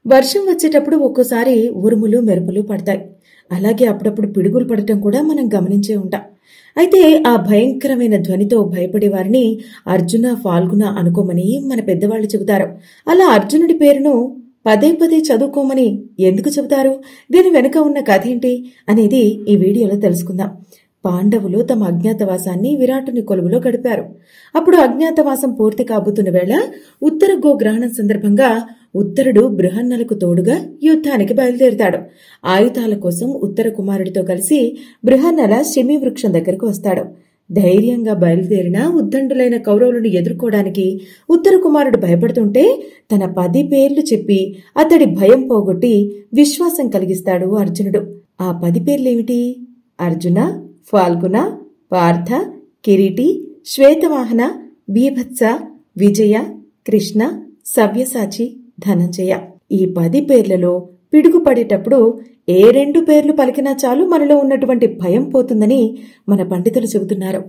వర్షం వచ్చేటప్పుడు ఒక్కోసారి ఉరుములు మెరుపులు పడతాయి. అలాగే అప్పుడప్పుడు పిడుగులు పడటం కూడా మనం గమనించే ఉంటాం. అయితే ఆ భయంకరమైన ధ్వనితో భయపడే వారిని అర్జున ఫాల్గుణ అనుకోమని మన పెద్దవాళ్ళు చెబుతారు. అలా అర్జునుడి పేరును పదే పదే చదువుకోమని ఎందుకు చెబుతారు? దీని వెనుక ఉన్న కథ ఏంటి అనేది ఈ వీడియోలో తెలుసుకుందాం. పాండవులు తమ అజ్ఞాతవాసాన్ని విరాటుని కొలువులో గడిపారు. అప్పుడు అజ్ఞాతవాసం పూర్తి కాబోతున్న వేళ ఉత్తర గోగ్రహణం సందర్భంగా ఉత్తరుడు బృహన్నలకు తోడుగా యుద్ధానికి బయలుదేరుతాడు. ఆయుధాల కోసం ఉత్తర కుమారుడితో కలిసి బృహన్నల శమీ వృక్షం దగ్గరకు వస్తాడు. ధైర్యంగా బయలుదేరిన ఉద్దండులైన కౌరవులను ఎదుర్కోవడానికి ఉత్తర కుమారుడు భయపడుతుంటే తన 10 పేర్లు చెప్పి అతడి భయం పోగొట్టి విశ్వాసం కలిగిస్తాడు అర్జునుడు. ఆ 10 పేర్లేమిటి? అర్జున, ఫాల్గుణ, పార్థ, కిరీటి, శ్వేతవాహన, బీభత్స, విజయ, కృష్ణ, సవ్యసాచి, ధనంజయ. ఈ 10 పేర్లలో పిడుగు పడేటప్పుడు ఏ 2 పేర్లు పలికినా చాలు మనలో ఉన్నటువంటి భయం పోతుందని మన పండితులు చెబుతున్నారు.